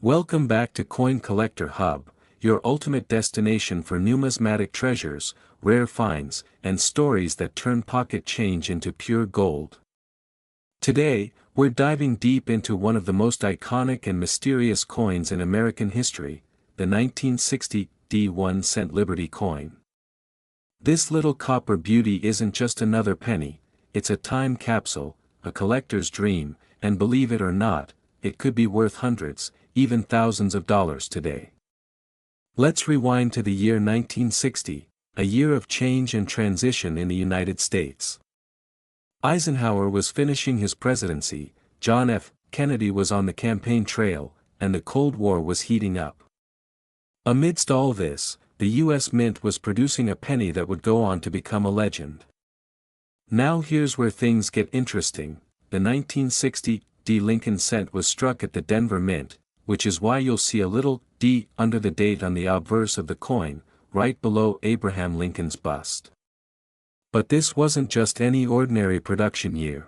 Welcome back to Coin Collector Hub, your ultimate destination for numismatic treasures, rare finds, and stories that turn pocket change into pure gold. Today, we're diving deep into one of the most iconic and mysterious coins in American history, the 1960 D1-cent Liberty coin. This little copper beauty isn't just another penny, it's a time capsule, a collector's dream, and believe it or not, it could be worth hundreds, even thousands of dollars today. Let's rewind to the year 1960, a year of change and transition in the United States. Eisenhower was finishing his presidency, John F. Kennedy was on the campaign trail, and the Cold War was heating up. Amidst all this, the U.S. Mint was producing a penny that would go on to become a legend. Now here's where things get interesting. The 1960 D Lincoln cent was struck at the Denver Mint, which is why you'll see a little D under the date on the obverse of the coin, right below Abraham Lincoln's bust. But this wasn't just any ordinary production year.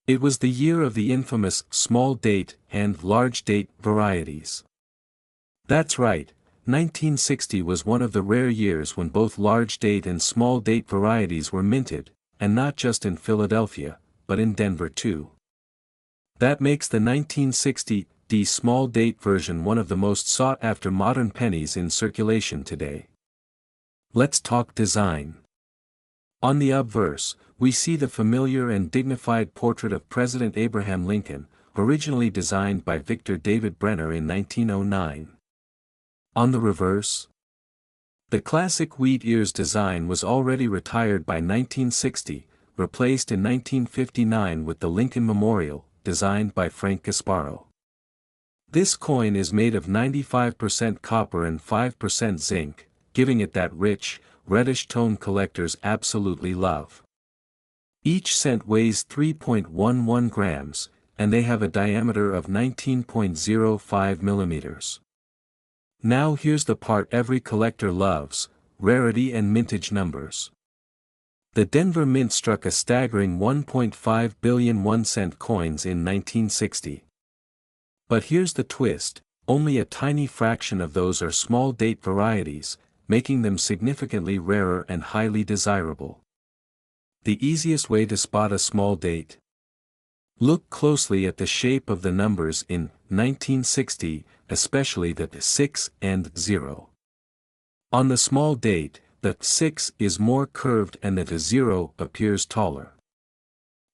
It was the year of the infamous small date and large date varieties. That's right, 1960 was one of the rare years when both large date and small date varieties were minted, and not just in Philadelphia, but in Denver too. That makes the 1960 D small date version one of the most sought-after modern pennies in circulation today. Let's talk design. On the obverse, we see the familiar and dignified portrait of President Abraham Lincoln, originally designed by Victor David Brenner in 1909. On the reverse, the classic wheat ears design was already retired by 1960, replaced in 1959 with the Lincoln Memorial, designed by Frank Gasparo. This coin is made of 95% copper and 5% zinc, giving it that rich, reddish tone collectors absolutely love. Each cent weighs 3.11 grams, and they have a diameter of 19.05 millimeters. Now here's the part every collector loves: rarity and mintage numbers. The Denver Mint struck a staggering 1.5 billion 1-cent coins in 1960. But here's the twist: only a tiny fraction of those are small date varieties, making them significantly rarer and highly desirable. The easiest way to spot a small date? Look closely at the shape of the numbers in 1960, especially the 6 and 0. On the small date, the 6 is more curved and the 0 appears taller.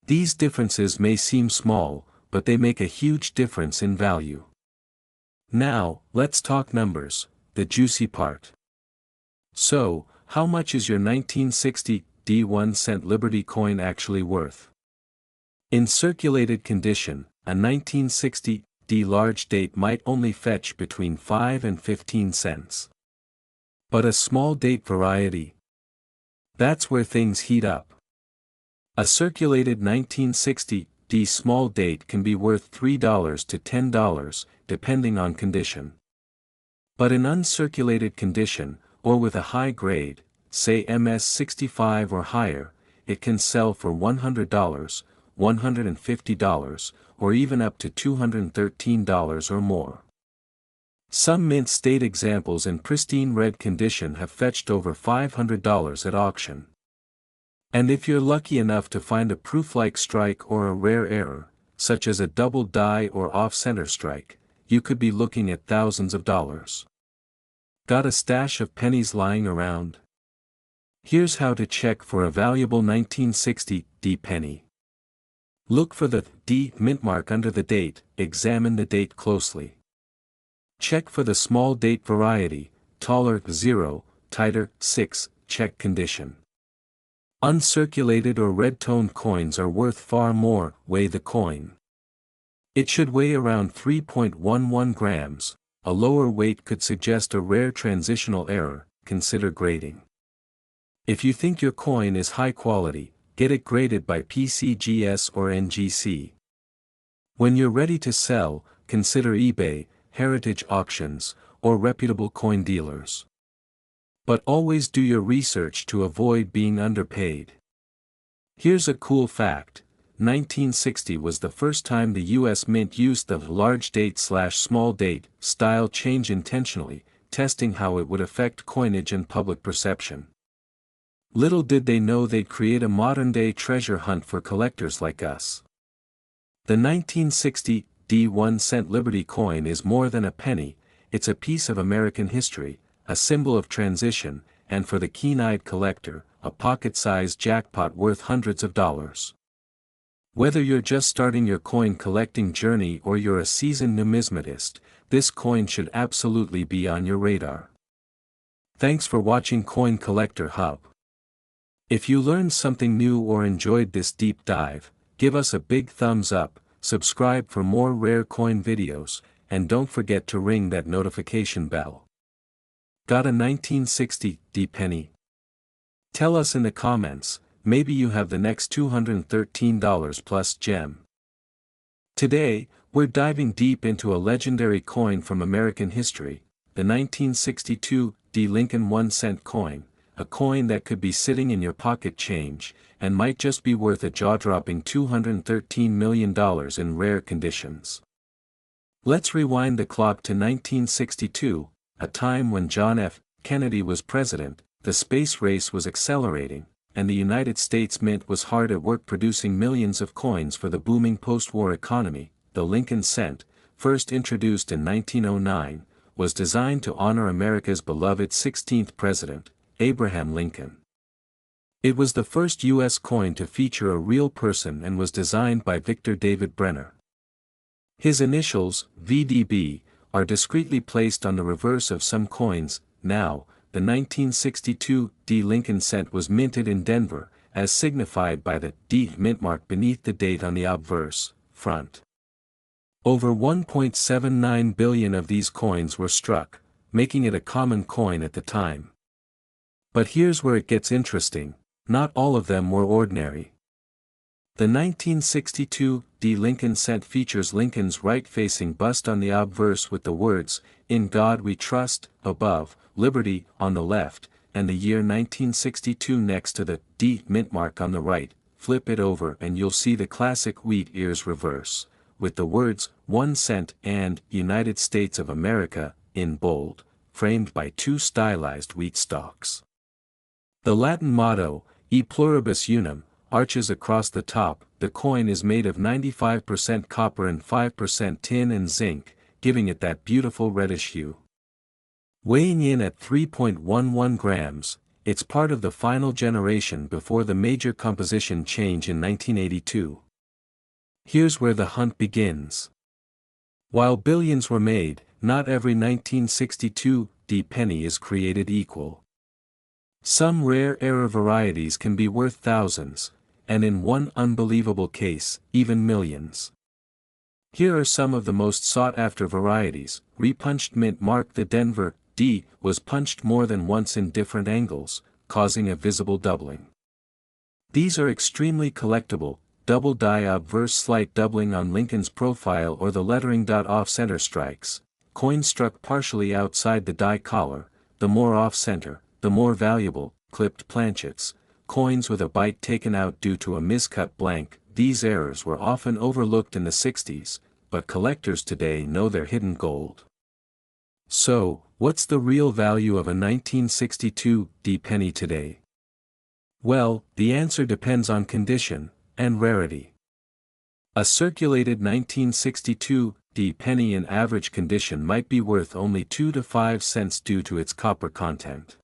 These differences may seem small, but they make a huge difference in value. Now, let's talk numbers, the juicy part. So, how much is your 1960 D1-cent Liberty coin actually worth? In circulated condition, a 1960 D large date might only fetch between 5 and 15 cents. But a small date variety? That's where things heat up. A circulated 1960 D small date can be worth $3 to $10, depending on condition. But in uncirculated condition, or with a high grade, say MS65 or higher, it can sell for $100, $150, or even up to $213 or more. Some mint state examples in pristine red condition have fetched over $500 at auction. And if you're lucky enough to find a proof-like strike or a rare error, such as a double die or off-center strike, you could be looking at thousands of dollars. Got a stash of pennies lying around? Here's how to check for a valuable 1960 D penny. Look for the D mint mark under the date, examine the date closely. Check for the small date variety, taller 0, tighter 6, check condition. Uncirculated or red-toned coins are worth far more. Weigh the coin. It should weigh around 3.11 grams, a lower weight could suggest a rare transitional error. Consider grading. If you think your coin is high quality, get it graded by PCGS or NGC. When you're ready to sell, consider eBay, heritage auctions, or reputable coin dealers. But always do your research to avoid being underpaid. Here's a cool fact: 1960 was the first time the U.S. Mint used the large date/small date style change intentionally, testing how it would affect coinage and public perception. Little did they know they'd create a modern-day treasure hunt for collectors like us. The 1960 D1-cent Liberty coin is more than a penny, it's a piece of American history, a symbol of transition, and for the keen-eyed collector, a pocket-sized jackpot worth hundreds of dollars. Whether you're just starting your coin collecting journey or you're a seasoned numismatist, this coin should absolutely be on your radar. Thanks for watching Coin Collector Hub. If you learned something new or enjoyed this deep dive, give us a big thumbs up, subscribe for more rare coin videos, and don't forget to ring that notification bell. Got a 1960 D penny? Tell us in the comments, maybe you have the next $213 plus gem. Today, we're diving deep into a legendary coin from American history, the 1962 D Lincoln 1-cent coin, a coin that could be sitting in your pocket change, and might just be worth a jaw-dropping $213 million in rare conditions. Let's rewind the clock to 1962, a time when John F. Kennedy was president, the space race was accelerating, and the United States Mint was hard at work producing millions of coins for the booming post-war economy. The Lincoln cent, first introduced in 1909, was designed to honor America's beloved 16th president, Abraham Lincoln. It was the first U.S. coin to feature a real person and was designed by Victor David Brenner. His initials, VDB, are discreetly placed on the reverse of some coins. Now, the 1962 D Lincoln cent was minted in Denver, as signified by the D mint mark beneath the date on the obverse front. Over 1.79 billion of these coins were struck, making it a common coin at the time. But here's where it gets interesting, not all of them were ordinary. The 1962 D Lincoln cent features Lincoln's right-facing bust on the obverse with the words, "In God We Trust," above, "Liberty," on the left, and the year 1962 next to the D mint mark on the right. Flip it over and you'll see the classic wheat ears reverse, with the words, 1 cent and United States of America, in bold, framed by two stylized wheat stalks. The Latin motto, E pluribus unum, arches across the top. The coin is made of 95% copper and 5% tin and zinc, giving it that beautiful reddish hue. Weighing in at 3.11 grams, it's part of the final generation before the major composition change in 1982. Here's where the hunt begins. While billions were made, not every 1962 D penny is created equal. Some rare error varieties can be worth thousands, and in one unbelievable case, even millions. Here are some of the most sought-after varieties. Repunched mint mark. The Denver D was punched more than once in different angles, causing a visible doubling. These are extremely collectible. Double die obverse slight doubling on Lincoln's profile or the lettering. Off-center strikes. Coin struck partially outside the die collar, the more off-center, the more valuable. Clipped planchets. Coins with a bite taken out due to a miscut blank. These errors were often overlooked in the 60s, but collectors today know they're hidden gold. So, what's the real value of a 1962 D penny today? Well, the answer depends on condition and rarity. A circulated 1962 D penny in average condition might be worth only 2 to 5 cents due to its copper content.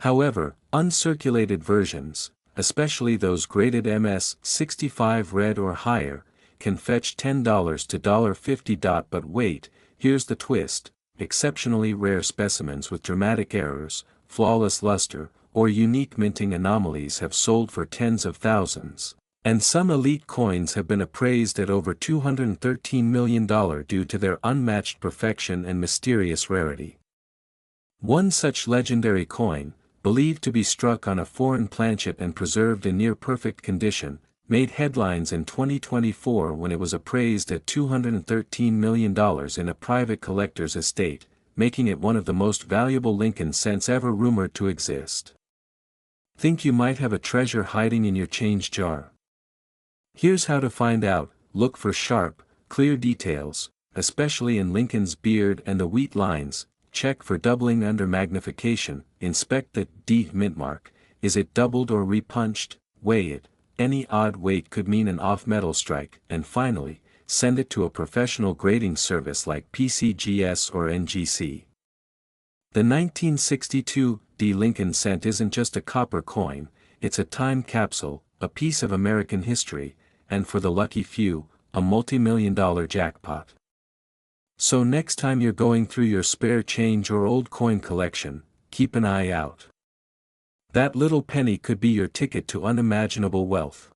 However, uncirculated versions, especially those graded MS 65 red or higher, can fetch $10 to $1.50. But wait, here's the twist: exceptionally rare specimens with dramatic errors, flawless luster, or unique minting anomalies have sold for tens of thousands, and some elite coins have been appraised at over $213 million due to their unmatched perfection and mysterious rarity. One such legendary coin, believed to be struck on a foreign planchet and preserved in near-perfect condition, made headlines in 2024 when it was appraised at $213 million in a private collector's estate, making it one of the most valuable Lincoln cents ever rumored to exist. Think you might have a treasure hiding in your change jar? Here's how to find out. Look for sharp, clear details, especially in Lincoln's beard and the wheat lines. Check for doubling under magnification. Inspect the D mint mark. Is it doubled or repunched? Weigh it. Any odd weight could mean an off-metal strike. And finally, send it to a professional grading service like PCGS or NGC. The 1962 D Lincoln cent isn't just a copper coin, it's a time capsule, a piece of American history, and for the lucky few, a multi-million-dollar jackpot. So next time you're going through your spare change or old coin collection, keep an eye out. That little penny could be your ticket to unimaginable wealth.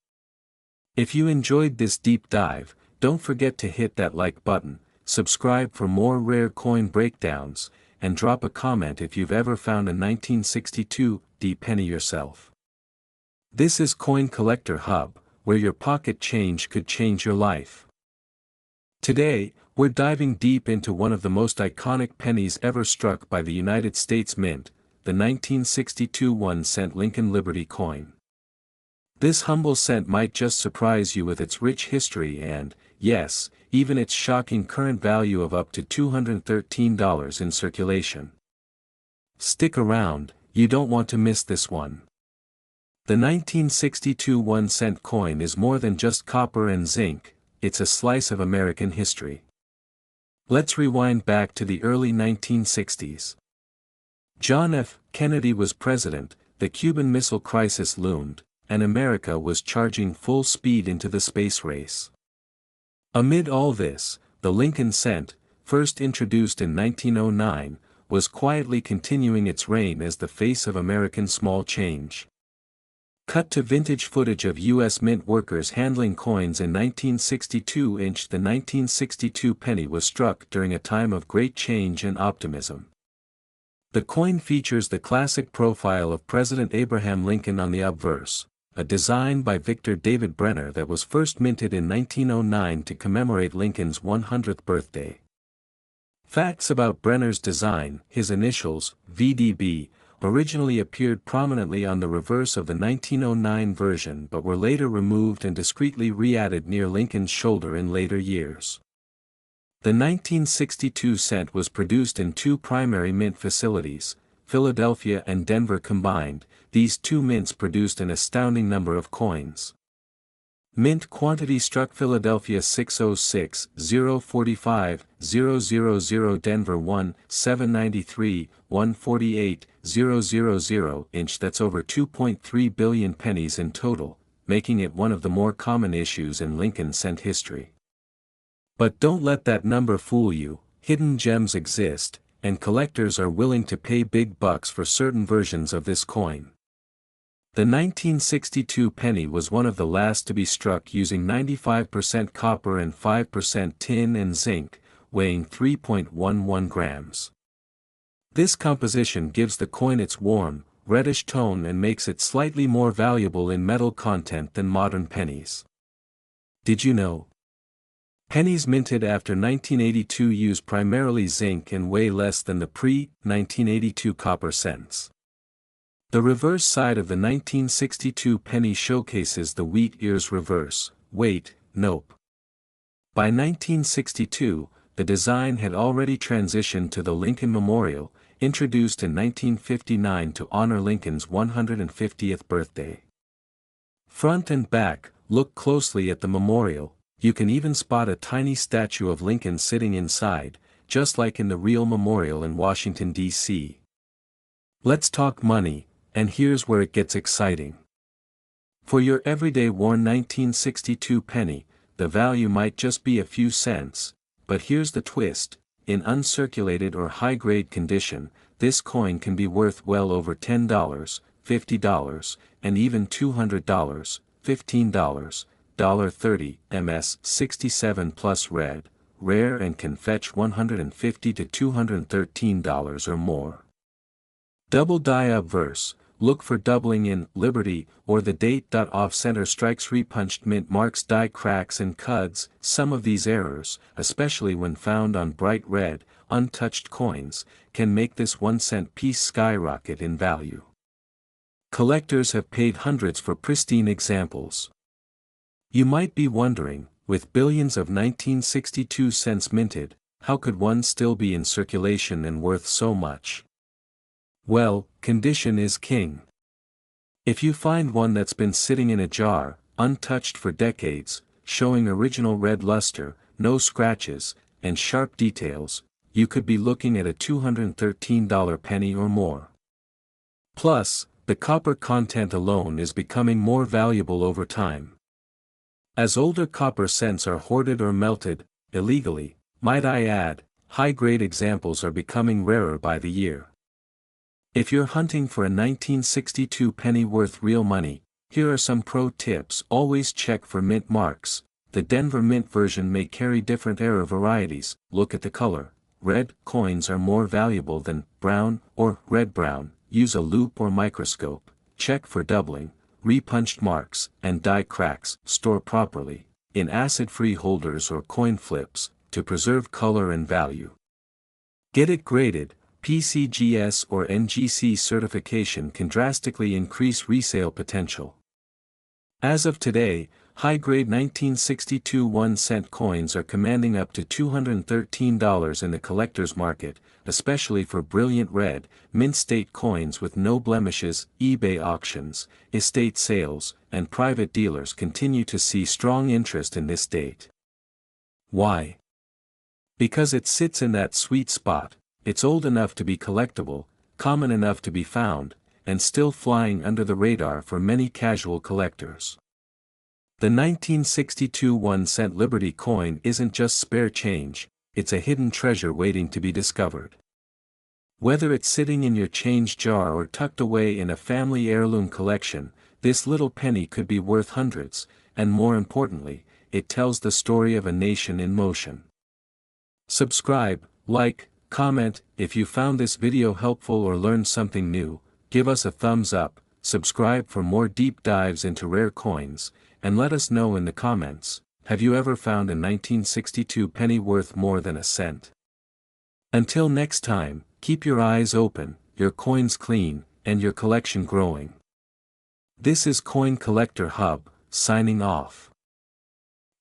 If you enjoyed this deep dive, don't forget to hit that like button, subscribe for more rare coin breakdowns, and drop a comment if you've ever found a 1962 D penny yourself. This is Coin Collector Hub, where your pocket change could change your life. Today, we're diving deep into one of the most iconic pennies ever struck by the United States Mint, the 1962 1-cent Lincoln Liberty coin. This humble cent might just surprise you with its rich history and, yes, even its shocking current value of up to $213 in circulation. Stick around, you don't want to miss this one. The 1962 1-cent coin is more than just copper and zinc, it's a slice of American history. Let's rewind back to the early 1960s. John F. Kennedy was president, the Cuban Missile Crisis loomed, and America was charging full speed into the space race. Amid all this, the Lincoln cent, first introduced in 1909, was quietly continuing its reign as the face of American small change. Cut to vintage footage of U.S. Mint workers handling coins in 1962. The 1962 penny was struck during a time of great change and optimism. The coin features the classic profile of President Abraham Lincoln on the obverse, a design by Victor David Brenner that was first minted in 1909 to commemorate Lincoln's 100th birthday. Facts about Brenner's design: his initials, VDB, originally appeared prominently on the reverse of the 1909 version but were later removed and discreetly re-added near Lincoln's shoulder in later years. The 1962 cent was produced in two primary mint facilities, Philadelphia and Denver combined. These two mints produced an astounding number of coins. Mint quantity struck: Philadelphia 606, 045, 000, Denver 1, 793, 148, 000 inch. That's over 2.3 billion pennies in total, making it one of the more common issues in Lincoln cent history. But don't let that number fool you, hidden gems exist, and collectors are willing to pay big bucks for certain versions of this coin. The 1962 penny was one of the last to be struck using 95% copper and 5% tin and zinc, weighing 3.11 grams. This composition gives the coin its warm, reddish tone and makes it slightly more valuable in metal content than modern pennies. Did you know? Pennies minted after 1982 use primarily zinc and weigh less than the pre-1982 copper cents. The reverse side of the 1962 penny showcases the wheat ears reverse, weight, nope. By 1962, the design had already transitioned to the Lincoln Memorial, introduced in 1959 to honor Lincoln's 150th birthday. Front and back, look closely at the memorial. You can even spot a tiny statue of Lincoln sitting inside, just like in the real memorial in Washington, D.C. Let's talk money. And here's where it gets exciting. For your everyday worn 1962 penny, the value might just be a few cents, but here's the twist: in uncirculated or high-grade condition, this coin can be worth well over $10, $50, and even $200, $15, $30, MS 67 plus rare and can fetch $150 to $213 or more. Double die obverse. Look for doubling in Liberty or the date. Off-center strikes, repunched mint marks, die cracks and cuds. Some of these errors, especially when found on bright red, untouched coins, can make this 1-cent piece skyrocket in value. Collectors have paid hundreds for pristine examples. You might be wondering, with billions of 1962 cents minted, how could one still be in circulation and worth so much? Well, condition is king. If you find one that's been sitting in a jar, untouched for decades, showing original red luster, no scratches, and sharp details, you could be looking at a $213 penny or more. Plus, the copper content alone is becoming more valuable over time. As older copper cents are hoarded or melted, illegally, might I add, high-grade examples are becoming rarer by the year. If you're hunting for a 1962 penny worth real money, here are some pro tips. Always check for mint marks. The Denver Mint version may carry different era varieties. Look at the color. Red coins are more valuable than brown or red-brown. Use a loupe or microscope. Check for doubling, repunched marks, and die cracks. Store properly, in acid-free holders or coin flips, to preserve color and value. Get it graded. PCGS or NGC certification can drastically increase resale potential. As of today, high-grade 1962 1-cent coins are commanding up to $213 in the collector's market, especially for brilliant red, mint state coins with no blemishes. eBay auctions, estate sales, and private dealers continue to see strong interest in this date. Why? Because it sits in that sweet spot. It's old enough to be collectible, common enough to be found, and still flying under the radar for many casual collectors. The 1962 1-cent Liberty coin isn't just spare change, it's a hidden treasure waiting to be discovered. Whether it's sitting in your change jar or tucked away in a family heirloom collection, this little penny could be worth hundreds, and more importantly, it tells the story of a nation in motion. Subscribe, like, comment. If you found this video helpful or learned something new, give us a thumbs up, subscribe for more deep dives into rare coins, and let us know in the comments, have you ever found a 1962 penny worth more than a cent? Until next time, keep your eyes open, your coins clean, and your collection growing. This is Coin Collector Hub, signing off.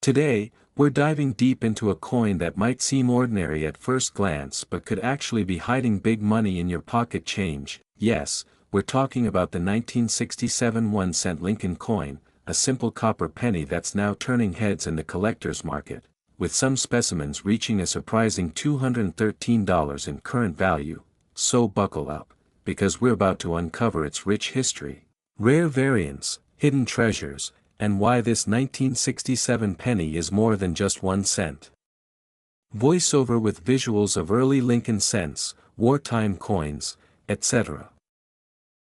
Today, we're diving deep into a coin that might seem ordinary at first glance but could actually be hiding big money in your pocket change. Yes, we're talking about the 1967 1-cent Lincoln coin, a simple copper penny that's now turning heads in the collector's market, with some specimens reaching a surprising $213 in current value. So buckle up, because we're about to uncover its rich history, rare variants, hidden treasures, and why this 1967 penny is more than just 1 cent. Voiceover with visuals of early Lincoln cents, wartime coins, etc.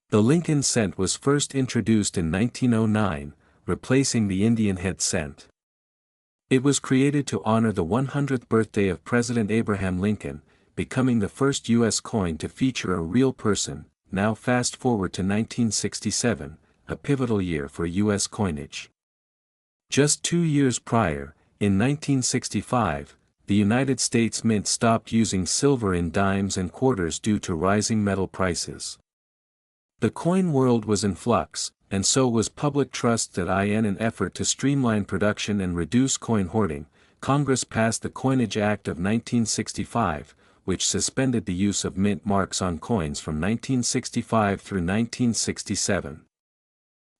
The Lincoln cent was first introduced in 1909, replacing the Indian head cent. It was created to honor the 100th birthday of President Abraham Lincoln, becoming the first U.S. coin to feature a real person. Now fast forward to 1967, a pivotal year for U.S. coinage. Just 2 years prior, in 1965, the United States Mint stopped using silver in dimes and quarters due to rising metal prices. The coin world was in flux, and so was public trust. In an effort to streamline production and reduce coin hoarding, Congress passed the Coinage Act of 1965, which suspended the use of mint marks on coins from 1965 through 1967.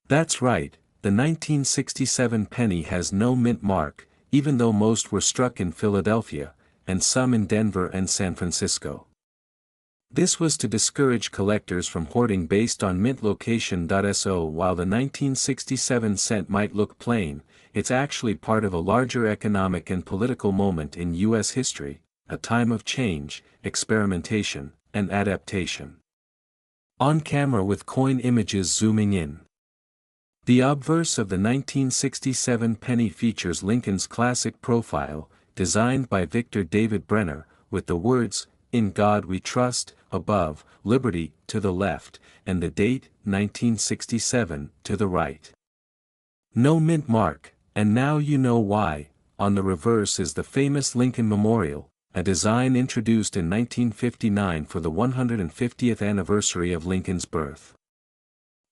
That's right, the 1967 penny has no mint mark, even though most were struck in Philadelphia, and some in Denver and San Francisco. This was to discourage collectors from hoarding based on mint location. So while the 1967 cent might look plain, it's actually part of a larger economic and political moment in U.S. history, a time of change, experimentation, and adaptation. On camera with coin images zooming in. The obverse of the 1967 penny features Lincoln's classic profile, designed by Victor David Brenner, with the words, "In God We Trust," above, "Liberty," to the left, and the date, 1967, to the right. No mint mark, and now you know why. On the reverse is the famous Lincoln Memorial, a design introduced in 1959 for the 150th anniversary of Lincoln's birth.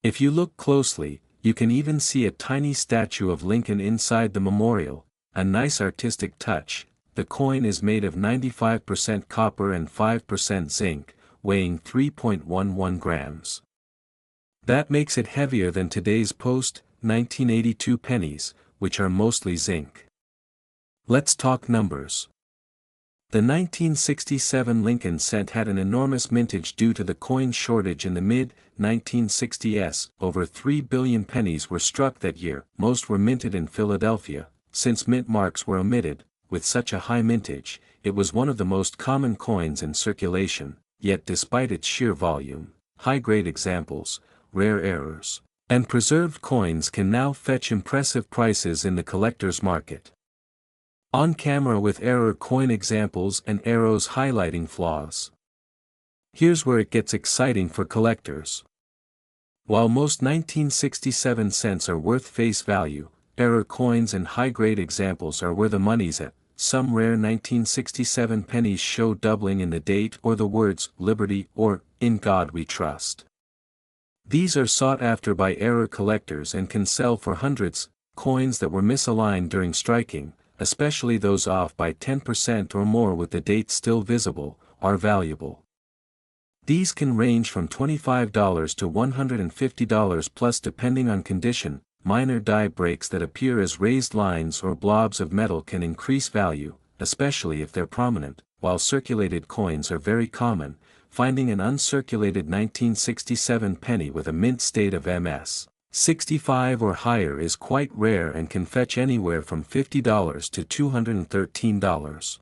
If you look closely, You can even see a tiny statue of Lincoln inside the memorial, a nice artistic touch. The coin is made of 95% copper and 5% zinc, weighing 3.11 grams. That makes it heavier than today's post-1982 pennies, which are mostly zinc. Let's talk numbers. The 1967 Lincoln cent had an enormous mintage due to the coin shortage in the mid-1960s. Over 3 billion pennies were struck that year. Most were minted in Philadelphia. Since mint marks were omitted, with such a high mintage, it was one of the most common coins in circulation, yet despite its sheer volume, high-grade examples, rare errors, and preserved coins can now fetch impressive prices in the collector's market. On camera with error coin examples and arrows highlighting flaws. Here's where it gets exciting for collectors. While most 1967 cents are worth face value, error coins and high-grade examples are where the money's at. Some rare 1967 pennies show doubling in the date or the words "Liberty" or "In God We Trust." These are sought after by error collectors and can sell for hundreds. Coins that were misaligned during striking, especially those off by 10% or more with the date still visible, are valuable. These can range from $25 to $150 plus depending on condition. Minor die breaks that appear as raised lines or blobs of metal can increase value, especially if they're prominent. While circulated coins are very common, finding an uncirculated 1967 penny with a mint state of MS 65 or higher is quite rare and can fetch anywhere from $50 to $213.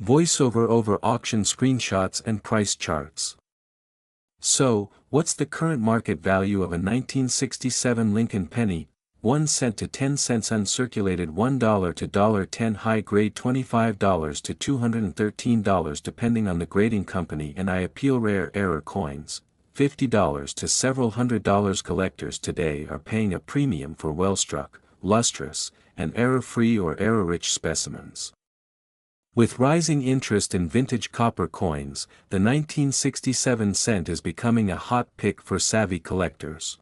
Voiceover over auction screenshots and price charts. So, what's the current market value of a 1967 Lincoln penny? 1 cent to 10 cents uncirculated, $1 to $1.10 high grade, $25 to $213 depending on the grading company, and I appeal rare error coins, $50 to several $100. Collectors today are paying a premium for well-struck, lustrous, and error-free or error-rich specimens. With rising interest in vintage copper coins, the 1967 cent is becoming a hot pick for savvy collectors.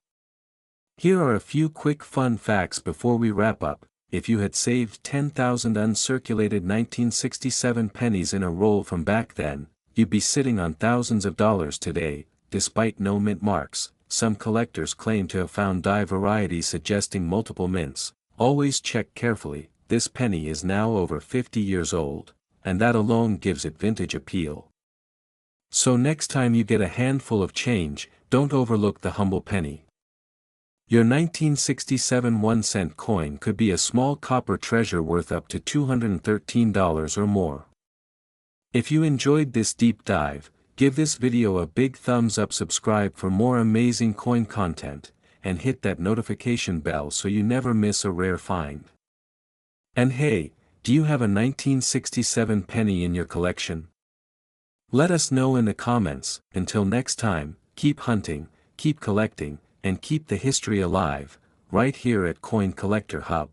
Here are a few quick fun facts before we wrap up. If you had saved 10,000 uncirculated 1967 pennies in a roll from back then, you'd be sitting on thousands of dollars today. Despite no mint marks, some collectors claim to have found die varieties suggesting multiple mints. Always check carefully. This penny is now over 50 years old, and that alone gives it vintage appeal. So next time you get a handful of change, don't overlook the humble penny. Your 1967 1-cent coin could be a small copper treasure worth up to $213 or more. If you enjoyed this deep dive, give this video a big thumbs up, subscribe for more amazing coin content, and hit that notification bell so you never miss a rare find. And hey, do you have a 1967 penny in your collection? Let us know in the comments. Until next time, keep hunting, keep collecting, and keep the history alive, right here at Coin Collector Hub.